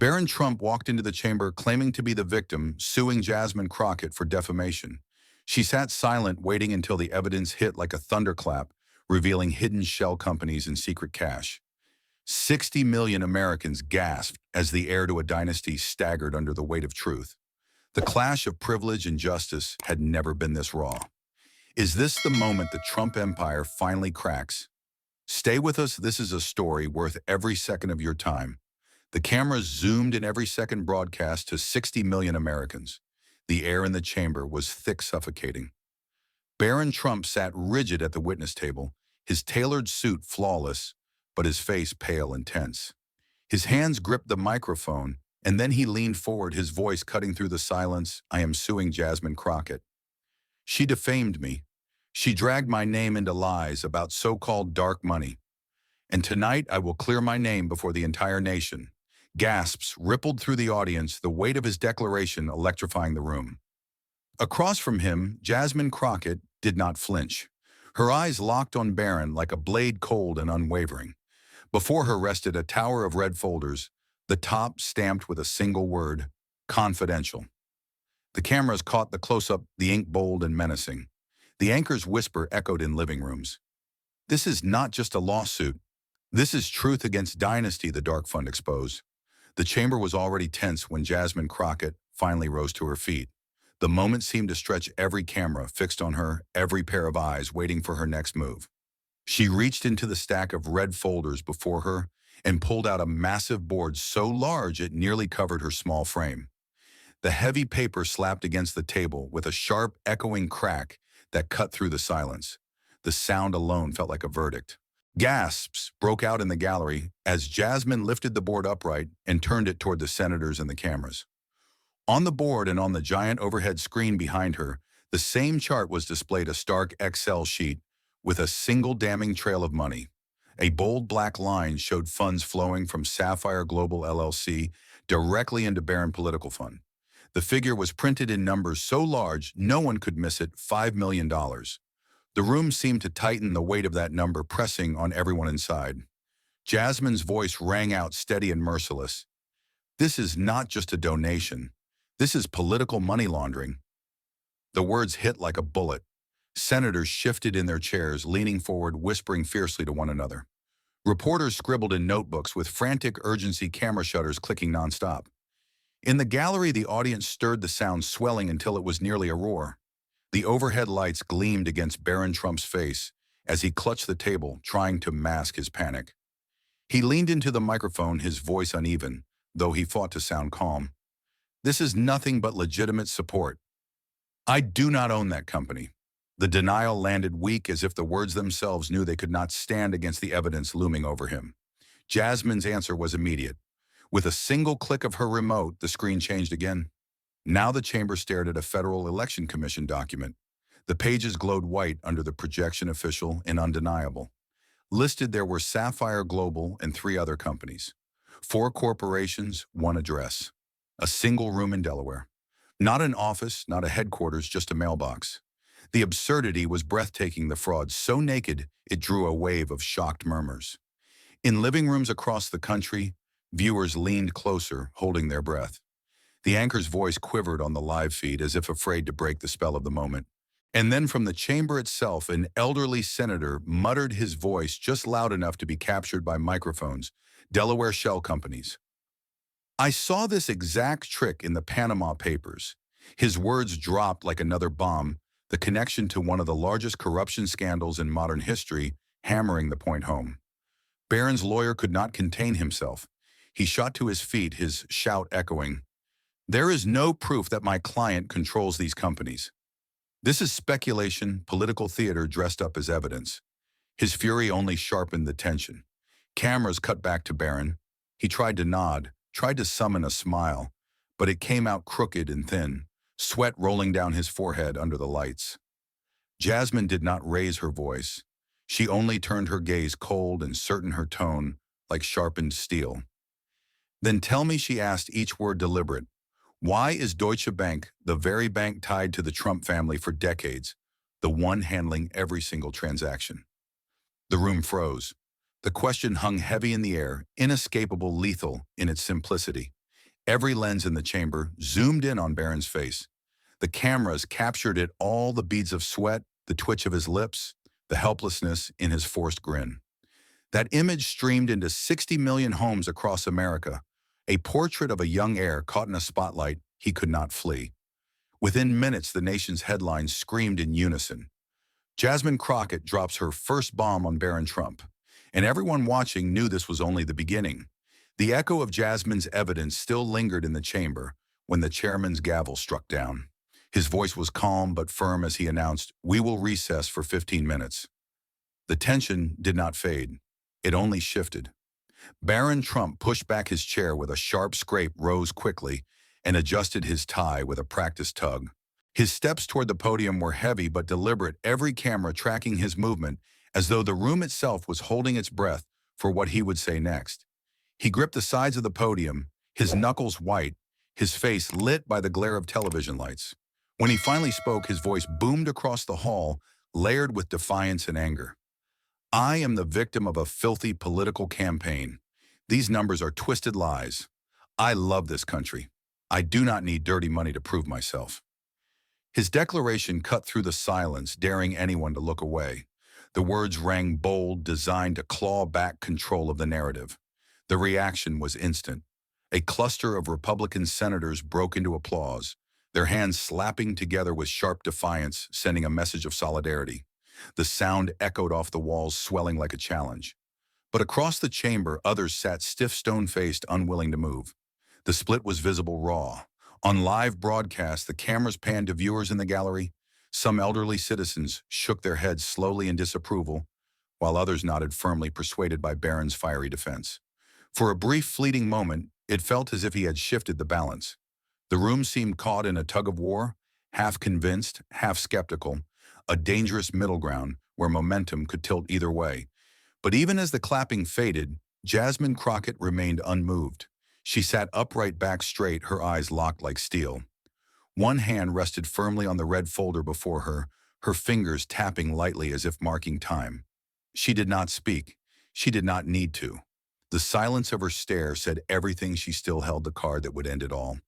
Barron Trump walked into the chamber claiming to be the victim, suing Jasmine Crockett for defamation. She sat silent, waiting until the evidence hit like a thunderclap, revealing hidden shell companies and secret cash. 60 million Americans gasped as the heir to a dynasty staggered under the weight of truth. The clash of privilege and justice had never been this raw. Is this the moment the Trump empire finally cracks? Stay with us, this is a story worth every second of your time. The cameras zoomed in every second broadcast to 60 million Americans. The air in the chamber was thick, suffocating. Barron Trump sat rigid at the witness table, his tailored suit flawless, but his face pale and tense. His hands gripped the microphone, and then he leaned forward, his voice cutting through the silence. I am suing Jasmine Crockett. She defamed me. She dragged my name into lies about so-called dark money. And tonight I will clear my name before the entire nation. Gasps rippled through the audience, the weight of his declaration electrifying the room. Across from him, Jasmine Crockett did not flinch. Her eyes locked on Barron like a blade, cold and unwavering. Before her rested a tower of red folders, the top stamped with a single word, confidential. The cameras caught the close-up, the ink bold and menacing. The anchor's whisper echoed in living rooms. This is not just a lawsuit. This is truth against dynasty, the dark fund exposed. The chamber was already tense when Jasmine Crockett finally rose to her feet. The moment seemed to stretch, every camera fixed on her, every pair of eyes waiting for her next move. She reached into the stack of red folders before her and pulled out a massive board so large it nearly covered her small frame. The heavy paper slapped against the table with a sharp, echoing crack that cut through the silence. The sound alone felt like a verdict. Gasps broke out in the gallery as Jasmine lifted the board upright and turned it toward the senators and the cameras. On the board and on the giant overhead screen behind her, the same chart was displayed, a stark Excel sheet with a single damning trail of money. A bold black line showed funds flowing from Sapphire Global LLC directly into Barron Political Fund. The figure was printed in numbers so large no one could miss it, $5 million. The room seemed to tighten, the weight of that number pressing on everyone inside. Jasmine's voice rang out, steady and merciless. This is not just a donation. This is political money laundering. The words hit like a bullet. Senators shifted in their chairs, leaning forward, whispering fiercely to one another. Reporters scribbled in notebooks with frantic urgency, camera shutters clicking nonstop. In the gallery, the audience stirred, the sound swelling until it was nearly a roar. The overhead lights gleamed against Barron Trump's face as he clutched the table, trying to mask his panic. He leaned into the microphone, his voice uneven, though he fought to sound calm. This is nothing but legitimate support. I do not own that company. The denial landed weak, as if the words themselves knew they could not stand against the evidence looming over him. Jasmine's answer was immediate. With a single click of her remote, the screen changed again. Now the chamber stared at a Federal Election Commission document. The pages glowed white under the projection, official and undeniable. Listed there were Sapphire Global and 3 other companies. 4 corporations, 1 address. A single room in Delaware. Not an office, not a headquarters, just a mailbox. The absurdity was breathtaking, the fraud so naked it drew a wave of shocked murmurs. In living rooms across the country, viewers leaned closer, holding their breath. The anchor's voice quivered on the live feed as if afraid to break the spell of the moment. And then from the chamber itself, an elderly senator muttered, his voice just loud enough to be captured by microphones. Delaware shell companies. I saw this exact trick in the Panama Papers. His words dropped like another bomb, the connection to one of the largest corruption scandals in modern history, hammering the point home. Barron's lawyer could not contain himself. He shot to his feet, his shout echoing. There is no proof that my client controls these companies. This is speculation, political theater dressed up as evidence. His fury only sharpened the tension. Cameras cut back to Barron. He tried to nod, tried to summon a smile, but it came out crooked and thin, sweat rolling down his forehead under the lights. Jasmine did not raise her voice. She only turned her gaze, cold and certain, her tone like sharpened steel. Then tell me, she asked, each word deliberate. Why is Deutsche Bank, the very bank tied to the Trump family for decades, the one handling every single transaction? The room froze. The question hung heavy in the air, inescapable, lethal in its simplicity. Every lens in the chamber zoomed in on Barron's face. The cameras captured it all, the beads of sweat, the twitch of his lips, the helplessness in his forced grin. That image streamed into 60 million homes across America, a portrait of a young heir caught in a spotlight he could not flee. Within minutes, the nation's headlines screamed in unison. Jasmine Crockett drops her first bomb on Barron Trump, and everyone watching knew this was only the beginning. The echo of Jasmine's evidence still lingered in the chamber when the chairman's gavel struck down. His voice was calm but firm as he announced, "We will recess for 15 minutes." The tension did not fade. It only shifted. Barron Trump pushed back his chair with a sharp scrape, rose quickly, and adjusted his tie with a practiced tug. His steps toward the podium were heavy but deliberate, every camera tracking his movement as though the room itself was holding its breath for what he would say next. He gripped the sides of the podium, his knuckles white, his face lit by the glare of television lights. When he finally spoke, his voice boomed across the hall, layered with defiance and anger. "I am the victim of a filthy political campaign. These numbers are twisted lies. I love this country. I do not need dirty money to prove myself." His declaration cut through the silence, daring anyone to look away. The words rang bold, designed to claw back control of the narrative. The reaction was instant. A cluster of Republican senators broke into applause, their hands slapping together with sharp defiance, sending a message of solidarity. The sound echoed off the walls, swelling like a challenge. But across the chamber, others sat stiff, stone-faced, unwilling to move. The split was visible raw. On live broadcast, the cameras panned to viewers in the gallery. Some elderly citizens shook their heads slowly in disapproval, while others nodded firmly, persuaded by Barron's fiery defense. For a brief, fleeting moment, it felt as if he had shifted the balance. The room seemed caught in a tug-of-war, half convinced, half skeptical, a dangerous middle ground where momentum could tilt either way. But even as the clapping faded, Jasmine Crockett remained unmoved. She sat upright, back straight, her eyes locked like steel. One hand rested firmly on the red folder before her, her fingers tapping lightly as if marking time. She did not speak. She did not need to. The silence of her stare said everything. She still held the card that would end it all.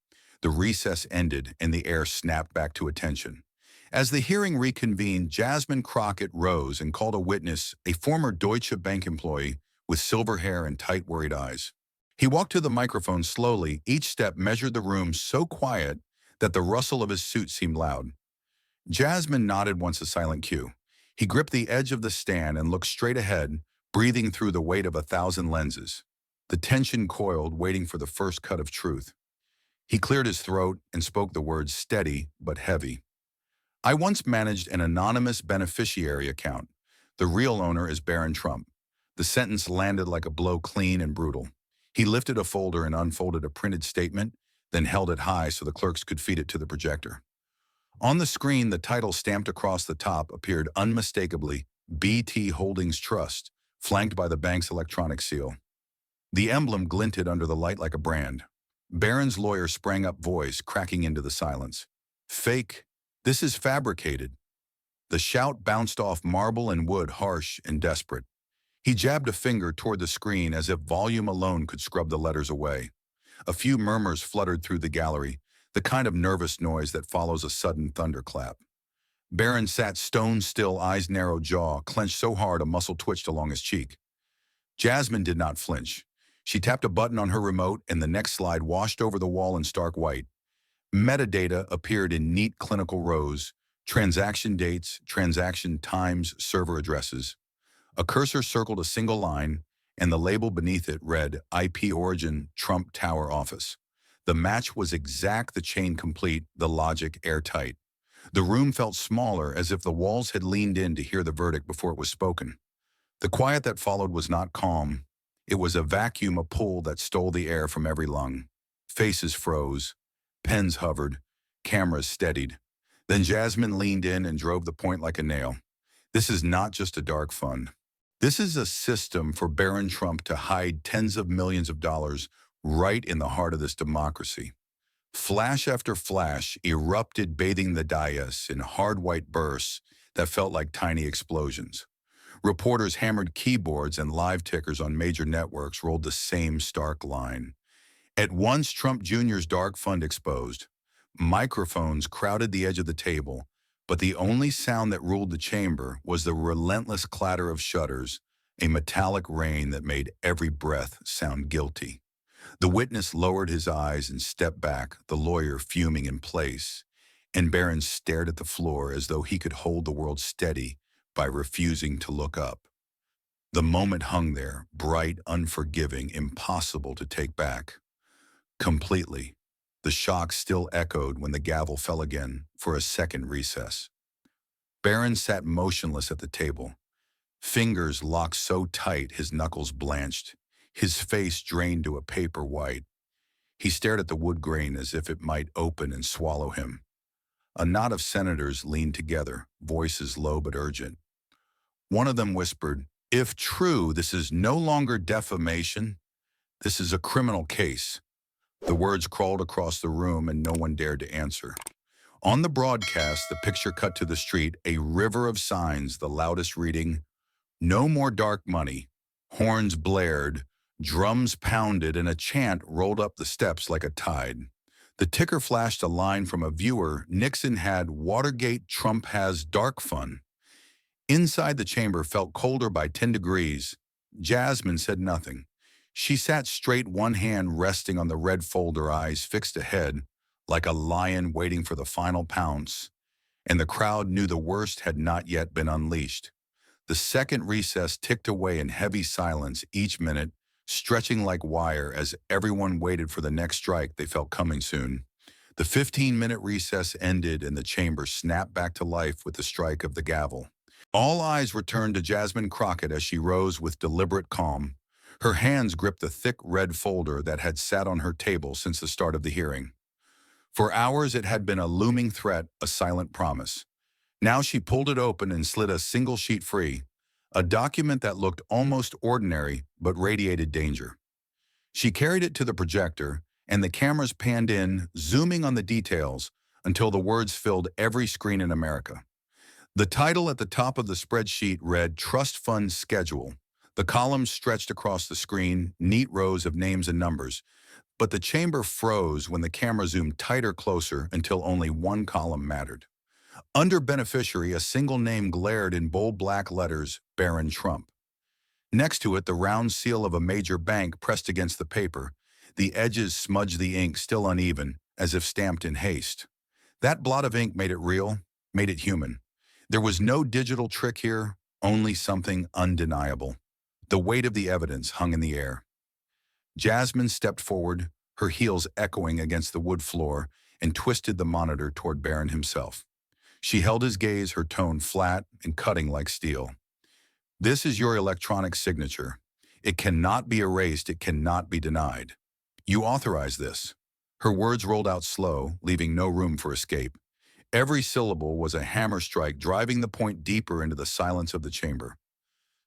The recess ended, and the air snapped back to attention. As the hearing reconvened, Jasmine Crockett rose and called a witness, a former Deutsche Bank employee with silver hair and tight, worried eyes. He walked to the microphone slowly. Each step measured the room, so quiet that the rustle of his suit seemed loud. Jasmine nodded once, a silent cue. He gripped the edge of the stand and looked straight ahead, breathing through the weight of 1,000 lenses. The tension coiled, waiting for the first cut of truth. He cleared his throat and spoke the words, steady but heavy. "I once managed an anonymous beneficiary account. The real owner is Barron Trump." The sentence landed like a blow, clean and brutal. He lifted a folder and unfolded a printed statement, then held it high so the clerks could feed it to the projector. On the screen, the title stamped across the top appeared unmistakably, BT Holdings Trust, flanked by the bank's electronic seal. The emblem glinted under the light like a brand. Barron's lawyer sprang up, voice cracking into the silence. "Fake. This is fabricated." The shout bounced off marble and wood, harsh and desperate. He jabbed a finger toward the screen as if volume alone could scrub the letters away. A few murmurs fluttered through the gallery, the kind of nervous noise that follows a sudden thunderclap. Barron sat stone still, eyes narrow, jaw clenched so hard a muscle twitched along his cheek. Jasmine did not flinch. She tapped a button on her remote, and the next slide washed over the wall in stark white. Metadata appeared in neat clinical rows: transaction dates, transaction times, server addresses. A cursor circled a single line, and the label beneath it read IP origin, Trump Tower office. The match was exact, the chain complete, the logic airtight. The room felt smaller, as if the walls had leaned in to hear the verdict before it was spoken. The quiet that followed was not calm. It was a vacuum, a pull that stole the air from every lung. Faces froze. Pens hovered. Cameras steadied. Then Jasmine leaned in and drove the point like a nail. "This is not just a dark fund. This is a system for Barron Trump to hide tens of millions of dollars right in the heart of this democracy." Flash after flash erupted, bathing the dais in hard white bursts that felt like tiny explosions. Reporters hammered keyboards, and live tickers on major networks rolled the same stark line. At once, Trump Jr.'s dark fund exposed. Microphones crowded the edge of the table, but the only sound that ruled the chamber was the relentless clatter of shutters, a metallic rain that made every breath sound guilty. The witness lowered his eyes and stepped back, the lawyer fuming in place, and Barron stared at the floor as though he could hold the world steady by refusing to look up. The moment hung there, bright, unforgiving, impossible to take back. Completely. The shock still echoed when the gavel fell again for a second recess. Barron sat motionless at the table, fingers locked so tight his knuckles blanched, his face drained to a paper white. He stared at the wood grain as if it might open and swallow him. A knot of senators leaned together, voices low but urgent. One of them whispered, "If true, this is no longer defamation. This is a criminal case." The words crawled across the room and no one dared to answer. On the broadcast, the picture cut to the street, a river of signs, the loudest reading, "No more dark money." Horns blared, drums pounded, and a chant rolled up the steps like a tide. The ticker flashed a line from a viewer: "Nixon had Watergate, Trump has dark fun." Inside, the chamber felt colder by 10 degrees. Jasmine said nothing. She sat straight, one hand resting on the red folder, eyes fixed ahead, like a lion waiting for the final pounce. And the crowd knew the worst had not yet been unleashed. The second recess ticked away in heavy silence, each minute stretching like wire as everyone waited for the next strike they felt coming soon. The 15-minute recess ended and the chamber snapped back to life with the strike of the gavel. All eyes returned to Jasmine Crockett as she rose with deliberate calm. Her hands gripped the thick red folder that had sat on her table since the start of the hearing. For hours it had been a looming threat, a silent promise. Now she pulled it open and slid a single sheet free, a document that looked almost ordinary but radiated danger. She carried it to the projector, and the cameras panned in, zooming on the details until the words filled every screen in America. The title at the top of the spreadsheet read "Trust Fund Schedule." The columns stretched across the screen, neat rows of names and numbers, but the chamber froze when the camera zoomed tighter, closer, until only one column mattered. Under beneficiary, a single name glared in bold black letters: Barron Trump. Next to it, the round seal of a major bank pressed against the paper. The edges smudged the ink, still uneven, as if stamped in haste. That blot of ink made it real, made it human. There was no digital trick here, only something undeniable. The weight of the evidence hung in the air. Jasmine stepped forward, her heels echoing against the wood floor, and twisted the monitor toward Barron himself. She held his gaze, her tone flat and cutting like steel. "This is your electronic signature. It cannot be erased, it cannot be denied. You authorize this." Her words rolled out slow, leaving no room for escape. Every syllable was a hammer strike, driving the point deeper into the silence of the chamber.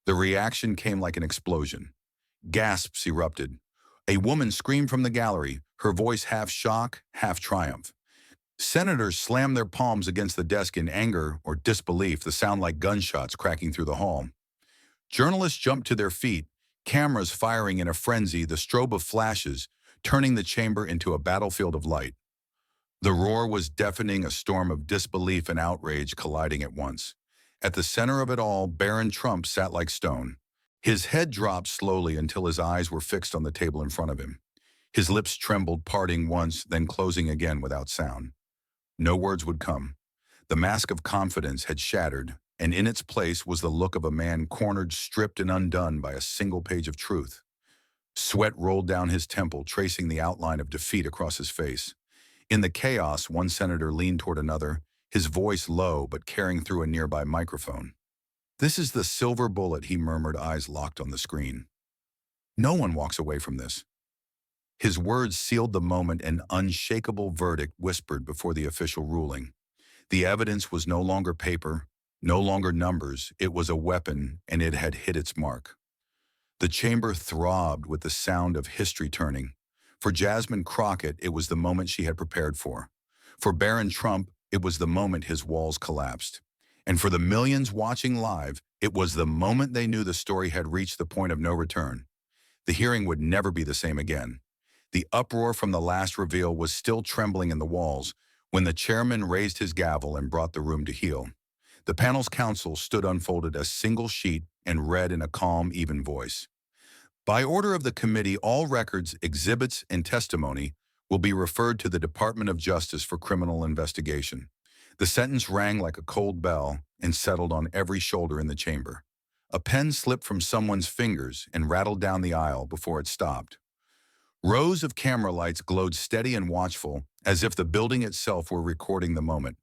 The reaction came like an explosion. Gasps erupted. A woman screamed from the gallery, her voice half shock, half triumph. Senators slammed their palms against the desk in anger or disbelief, the sound like gunshots cracking through the hall. Journalists jumped to their feet, cameras firing in a frenzy, the strobe of flashes, turning the chamber into a battlefield of light. The roar was deafening, a storm of disbelief and outrage colliding at once. At the center of it all, Barron Trump sat like stone. His head dropped slowly until his eyes were fixed on the table in front of him. His lips trembled, parting once, then closing again without sound. No words would come. The mask of confidence had shattered, and in its place was the look of a man cornered, stripped, and undone by a single page of truth. Sweat rolled down his temple, tracing the outline of defeat across his face. In the chaos, one senator leaned toward another, his voice low but carrying through a nearby microphone. "This is the silver bullet," he murmured, eyes locked on the screen. "No one walks away from this." His words sealed the moment, an unshakable verdict whispered before the official ruling. The evidence was no longer paper, no longer numbers. It was a weapon, and it had hit its mark. The chamber throbbed with the sound of history turning. For Jasmine Crockett, it was the moment she had prepared for. For Barron Trump, it was the moment his walls collapsed. And for the millions watching live, it was the moment they knew the story had reached the point of no return. The hearing would never be the same again. The uproar from the last reveal was still trembling in the walls when the chairman raised his gavel and brought the room to heel. The panel's counsel stood unfolded a single sheet and read in a calm, even voice. By order of the committee, all records, exhibits, and testimony will be referred to the Department of Justice for criminal investigation. The sentence rang like a cold bell and settled on every shoulder in the chamber. A pen slipped from someone's fingers and rattled down the aisle before it stopped. Rows of camera lights glowed steady and watchful, as if the building itself were recording the moment.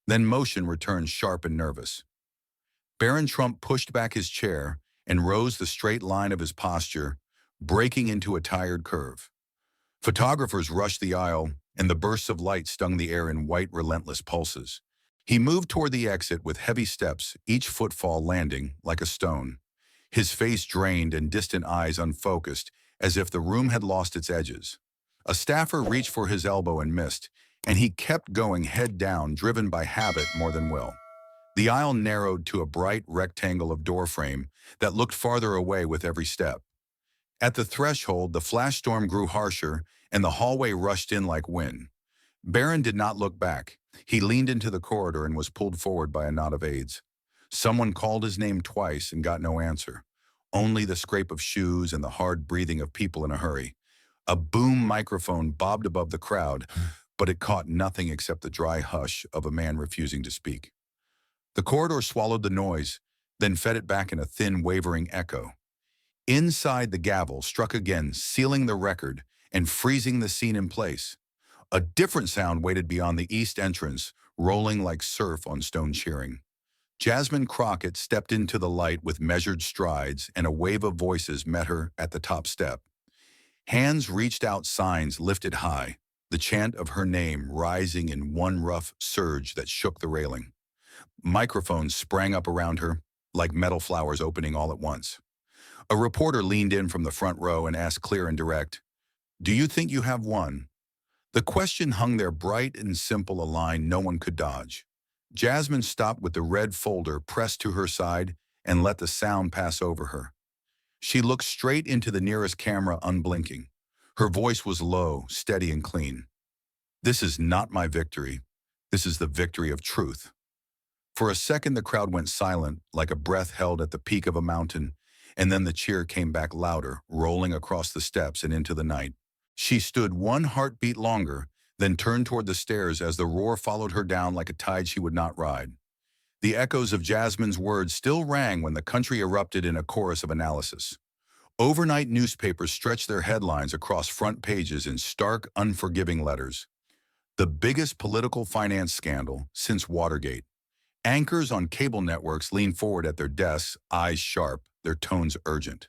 Then motion returned sharp and nervous. Barron Trump pushed back his chair and rose the straight line of his posture, breaking into a tired curve. Photographers rushed the aisle, and the bursts of light stung the air in white, relentless pulses. He moved toward the exit with heavy steps, each footfall landing like a stone. His face drained and distant eyes unfocused, as if the room had lost its edges. A staffer reached for his elbow and missed, and he kept going head down, driven by habit more than will. The aisle narrowed to a bright rectangle of door frame that looked farther away with every step. At the threshold, the flash storm grew harsher, and the hallway rushed in like wind. Barron did not look back. He leaned into the corridor and was pulled forward by a knot of aides. Someone called his name twice and got no answer. Only the scrape of shoes and the hard breathing of people in a hurry. A boom microphone bobbed above the crowd, but it caught nothing except the dry hush of a man refusing to speak. The corridor swallowed the noise, then fed it back in a thin, wavering echo. Inside, the gavel struck again, sealing the record and freezing the scene in place. A different sound waited beyond the east entrance, rolling like surf on stone shearing. Jasmine Crockett stepped into the light with measured strides, and a wave of voices met her at the top step. Hands reached out, signs lifted high, the chant of her name rising in one rough surge that shook the railing. Microphones sprang up around her, like metal flowers opening all at once. A reporter leaned in from the front row and asked clear and direct, "Do you think you have won?" The question hung there bright and simple, a line no one could dodge. Jasmine stopped with the red folder pressed to her side and let the sound pass over her. She looked straight into the nearest camera, unblinking. Her voice was low, steady, and clean. "This is not my victory. This is the victory of truth." For a second, the crowd went silent, like a breath held at the peak of a mountain, and then the cheer came back louder, rolling across the steps and into the night. She stood one heartbeat longer, then turned toward the stairs as the roar followed her down like a tide she would not ride. The echoes of Jasmine's words still rang when the country erupted in a chorus of analysis. Overnight newspapers stretched their headlines across front pages in stark, unforgiving letters. The biggest political finance scandal since Watergate. Anchors on cable networks leaned forward at their desks, eyes sharp, their tones urgent.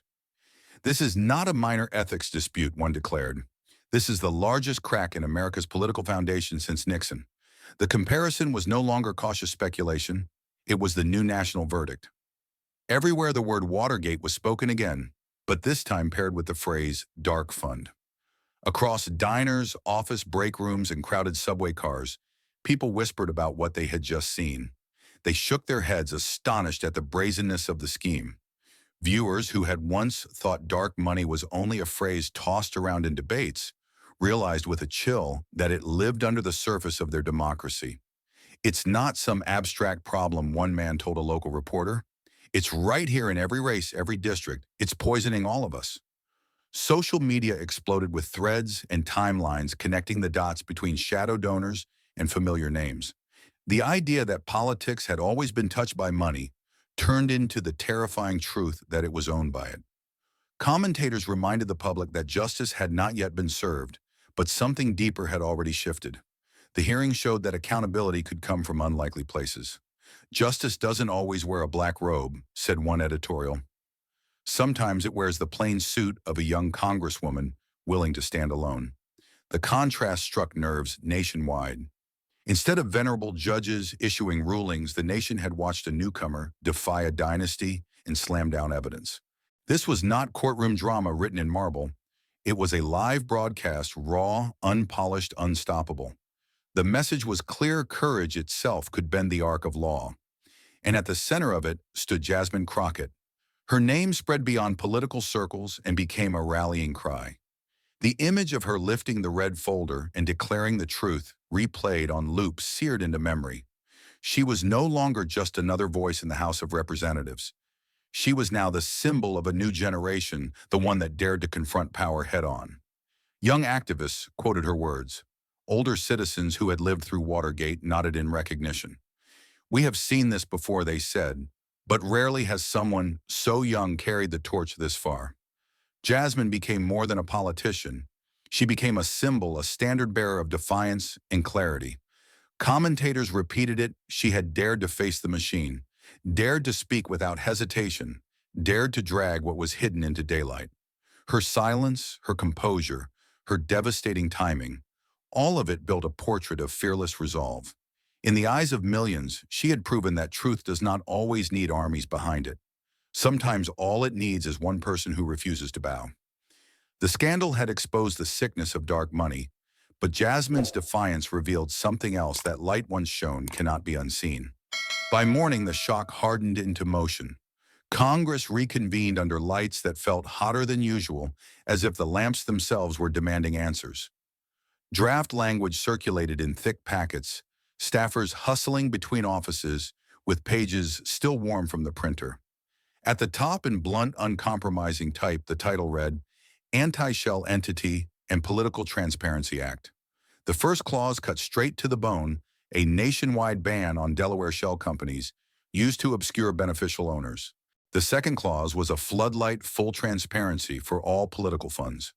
"This is not a minor ethics dispute," one declared. "This is the largest crack in America's political foundation since Nixon." The comparison was no longer cautious speculation. It was the new national verdict. Everywhere the word Watergate was spoken again, but this time paired with the phrase dark fund. Across diners, office break rooms, and crowded subway cars, people whispered about what they had just seen. They shook their heads, astonished at the brazenness of the scheme. Viewers who had once thought dark money was only a phrase tossed around in debates realized with a chill that it lived under the surface of their democracy. "It's not some abstract problem," one man told a local reporter. "It's right here in every race, every district. It's poisoning all of us." Social media exploded with threads and timelines connecting the dots between shadow donors and familiar names. The idea that politics had always been touched by money turned into the terrifying truth that it was owned by it. Commentators reminded the public that justice had not yet been served, but something deeper had already shifted. The hearing showed that accountability could come from unlikely places. "Justice doesn't always wear a black robe," said one editorial. "Sometimes it wears the plain suit of a young congresswoman willing to stand alone." The contrast struck nerves nationwide. Instead of venerable judges issuing rulings, the nation had watched a newcomer defy a dynasty and slam down evidence. This was not courtroom drama written in marble. It was a live broadcast, raw, unpolished, unstoppable. The message was clear: courage itself could bend the arc of law. And at the center of it stood Jasmine Crockett. Her name spread beyond political circles and became a rallying cry. The image of her lifting the red folder and declaring the truth, replayed on loop, seared into memory. She was no longer just another voice in the House of Representatives. She was now the symbol of a new generation, the one that dared to confront power head-on. Young activists quoted her words. Older citizens who had lived through Watergate nodded in recognition. "We have seen this before," they said, "but rarely has someone so young carried the torch this far." Jasmine became more than a politician. She became a symbol, a standard-bearer of defiance and clarity. Commentators repeated it. She had dared to face the machine, dared to speak without hesitation, dared to drag what was hidden into daylight. Her silence, her composure, her devastating timing, all of it built a portrait of fearless resolve. In the eyes of millions, she had proven that truth does not always need armies behind it. Sometimes all it needs is one person who refuses to bow. The scandal had exposed the sickness of dark money, but Jasmine's defiance revealed something else: that light once shown cannot be unseen. By morning, the shock hardened into motion. Congress reconvened under lights that felt hotter than usual, as if the lamps themselves were demanding answers. Draft language circulated in thick packets, staffers hustling between offices with pages still warm from the printer. At the top, in blunt, uncompromising type, the title read, Anti-Shell Entity and Political Transparency Act. The first clause cut straight to the bone: a nationwide ban on Delaware shell companies used to obscure beneficial owners. The second clause was a floodlight, full transparency for all political funds.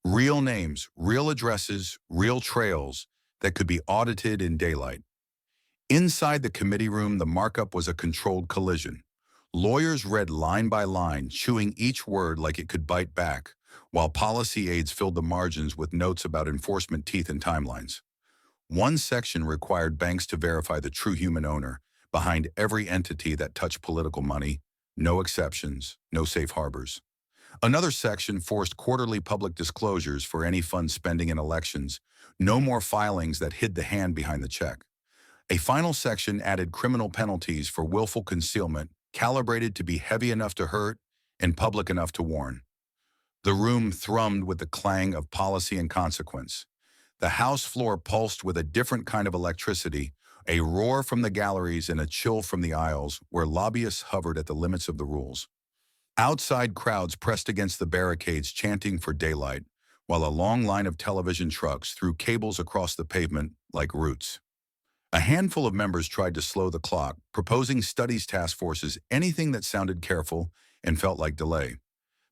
Real names, real addresses, real trails that could be audited in daylight. Inside the committee room, the markup was a controlled collision. Lawyers read line by line, chewing each word like it could bite back, while policy aides filled the margins with notes about enforcement teeth and timelines. One section required banks to verify the true human owner behind every entity that touched political money. No exceptions, no safe harbors. Another section forced quarterly public disclosures for any fund spending in elections. No more filings that hid the hand behind the check. A final section added criminal penalties for willful concealment, calibrated to be heavy enough to hurt and public enough to warn. The room thrummed with the clang of policy and consequence. The House floor pulsed with a different kind of electricity, a roar from the galleries and a chill from the aisles, where lobbyists hovered at the limits of the rules. Outside, crowds pressed against the barricades, chanting for daylight, while a long line of television trucks threw cables across the pavement like roots. A handful of members tried to slow the clock, proposing studies task forces, anything that sounded careful and felt like delay.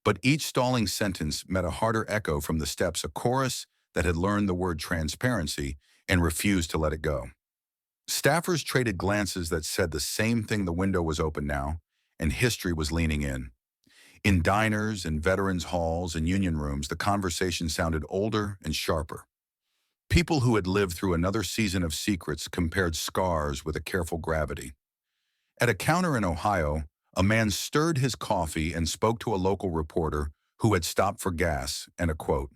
But each stalling sentence met a harder echo from the steps, a chorus that had learned the word transparency and refused to let it go. Staffers traded glances that said the same thing: the window was open now, and history was leaning in. In diners and veterans' halls and union rooms, the conversation sounded older and sharper. People who had lived through another season of secrets compared scars with a careful gravity. At a counter in Ohio, a man stirred his coffee and spoke to a local reporter who had stopped for gas, and a quote,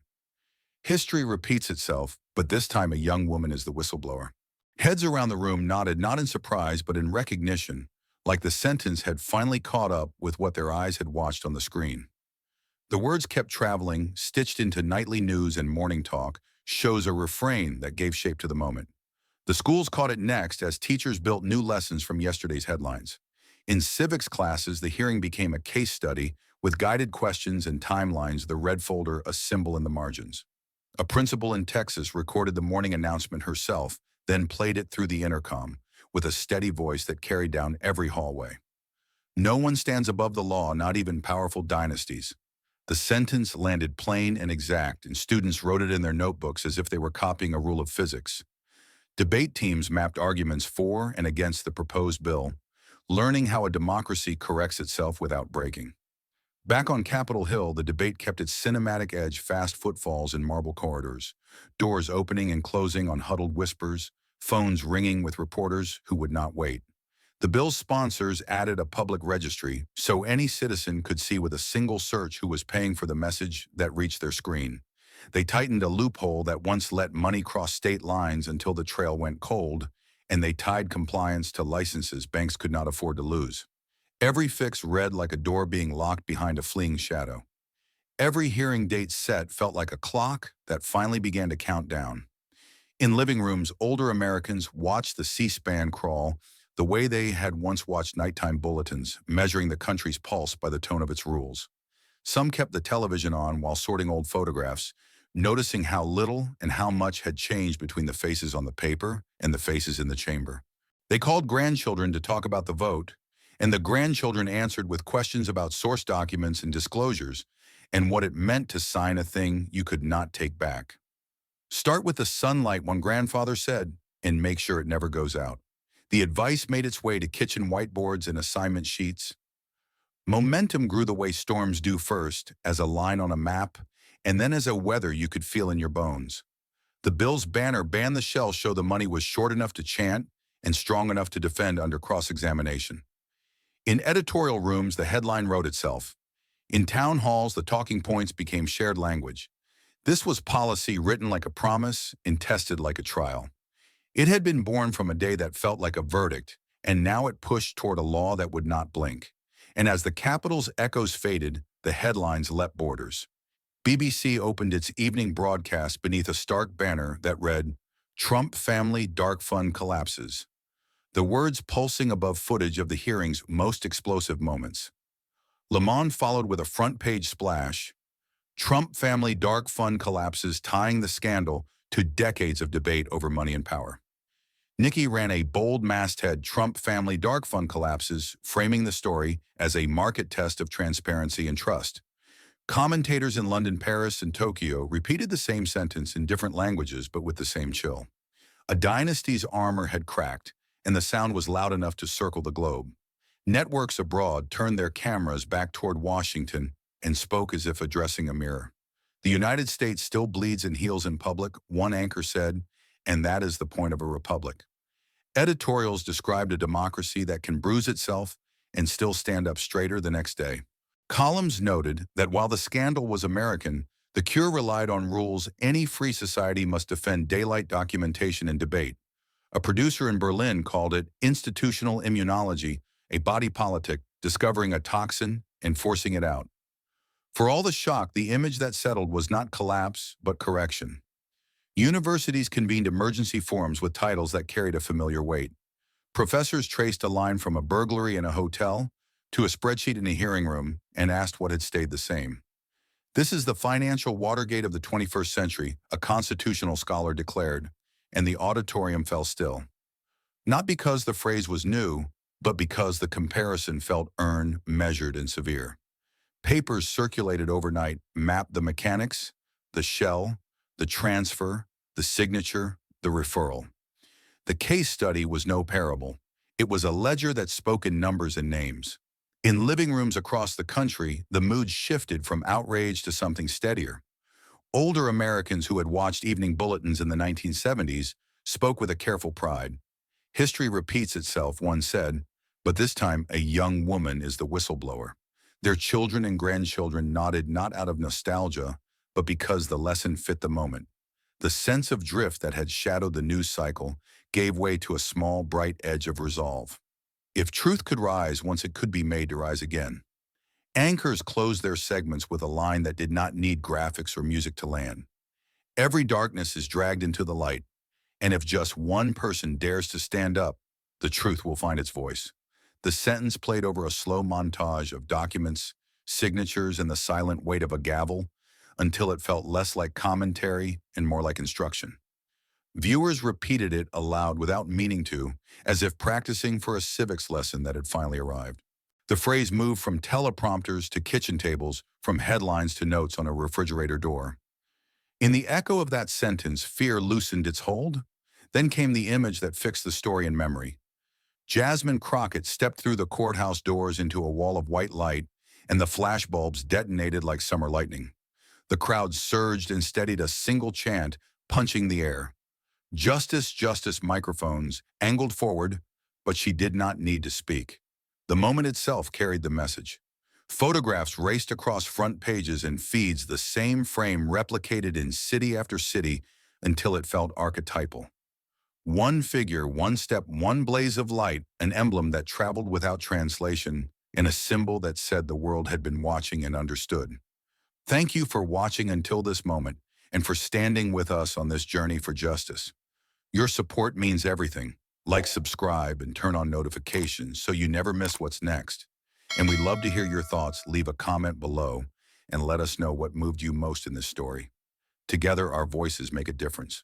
"History repeats itself, but this time a young woman is the whistleblower." Heads around the room nodded, not in surprise but in recognition, like the sentence had finally caught up with what their eyes had watched on the screen. The words kept traveling, stitched into nightly news and morning talk, shows, a refrain that gave shape to the moment. The schools caught it next as teachers built new lessons from yesterday's headlines. In civics classes, the hearing became a case study with guided questions and timelines, the red folder a symbol in the margins. A principal in Texas recorded the morning announcement herself, then played it through the intercom with a steady voice that carried down every hallway. No one stands above the law, not even powerful dynasties. The sentence landed plain and exact, and students wrote it in their notebooks as if they were copying a rule of physics. Debate teams mapped arguments for and against the proposed bill, learning how a democracy corrects itself without breaking. Back on Capitol Hill, the debate kept its cinematic edge: fast footfalls in marble corridors, doors opening and closing on huddled whispers, phones ringing with reporters who would not wait. The bill's sponsors added a public registry so any citizen could see with a single search who was paying for the message that reached their screen. They tightened a loophole that once let money cross state lines until the trail went cold, and they tied compliance to licenses banks could not afford to lose. Every fix read like a door being locked behind a fleeing shadow. Every hearing date set felt like a clock that finally began to count down. In living rooms, older Americans watched the C-SPAN crawl the way they had once watched nighttime bulletins, measuring the country's pulse by the tone of its rules. Some kept the television on while sorting old photographs, noticing how little and how much had changed between the faces on the paper and the faces in the chamber. They called grandchildren to talk about the vote, and the grandchildren answered with questions about source documents and disclosures, and what it meant to sign a thing you could not take back. Start with the sunlight, one grandfather said, and make sure it never goes out. The advice made its way to kitchen whiteboards and assignment sheets. Momentum grew the way storms do, first, as a line on a map, and then as a weather you could feel in your bones. The bill's banner, "Ban the shell," showed the money was short enough to chant and strong enough to defend under cross-examination. In editorial rooms, the headline wrote itself. In town halls, the talking points became shared language. This was policy written like a promise and tested like a trial. It had been born from a day that felt like a verdict, and now it pushed toward a law that would not blink. And as the Capitol's echoes faded, the headlines leapt borders. BBC opened its evening broadcast beneath a stark banner that read, "Trump Family Dark Fund Collapses." The words pulsing above footage of the hearing's most explosive moments. Le Monde followed with a front-page splash, "Trump Family Dark Fund Collapses," tying the scandal to decades of debate over money and power. Nikki ran a bold masthead, "Trump Family Dark Fund Collapses," framing the story as a market test of transparency and trust. Commentators in London, Paris, and Tokyo repeated the same sentence in different languages, but with the same chill. A dynasty's armor had cracked, and the sound was loud enough to circle the globe. Networks abroad turned their cameras back toward Washington and spoke as if addressing a mirror. "The United States still bleeds and heals in public," one anchor said, "and that is the point of a republic." Editorials described a democracy that can bruise itself and still stand up straighter the next day. Columns noted that while the scandal was American, the cure relied on rules any free society must defend: daylight, documentation, and debate. A producer in Berlin called it institutional immunology, a body politic, discovering a toxin and forcing it out. For all the shock, the image that settled was not collapse, but correction. Universities convened emergency forums with titles that carried a familiar weight. Professors traced a line from a burglary in a hotel to a spreadsheet in a hearing room and asked what had stayed the same. "This is the financial Watergate of the 21st century," a constitutional scholar declared, and the auditorium fell still. Not because the phrase was new, but because the comparison felt earned, measured, and severe. Papers circulated overnight mapped the mechanics, the shell, the transfer, the signature, the referral. The case study was no parable. It was a ledger that spoke in numbers and names. In living rooms across the country, the mood shifted from outrage to something steadier. Older Americans who had watched evening bulletins in the 1970s spoke with a careful pride. "History repeats itself," one said, "but this time a young woman is the whistleblower." Their children and grandchildren nodded, not out of nostalgia, but because the lesson fit the moment. The sense of drift that had shadowed the news cycle gave way to a small, bright edge of resolve. If truth could rise once, it could be made to rise again. Anchors closed their segments with a line that did not need graphics or music to land. "Every darkness is dragged into the light, and if just one person dares to stand up, the truth will find its voice." The sentence played over a slow montage of documents, signatures, and the silent weight of a gavel until it felt less like commentary and more like instruction. Viewers repeated it aloud without meaning to, as if practicing for a civics lesson that had finally arrived. The phrase moved from teleprompters to kitchen tables, from headlines to notes on a refrigerator door. In the echo of that sentence, fear loosened its hold. Then came the image that fixed the story in memory. Jasmine Crockett stepped through the courthouse doors into a wall of white light, and the flashbulbs detonated like summer lightning. The crowd surged and steadied a single chant, punching the air. "Justice, justice," microphones angled forward, but she did not need to speak. The moment itself carried the message. Photographs raced across front pages and feeds, the same frame replicated in city after city until it felt archetypal. One figure, one step, one blaze of light, an emblem that traveled without translation, and a symbol that said the world had been watching and understood. Thank you for watching until this moment and for standing with us on this journey for justice. Your support means everything. Like, subscribe, and turn on notifications so you never miss what's next. And we'd love to hear your thoughts. Leave a comment below and let us know what moved you most in this story. Together, our voices make a difference.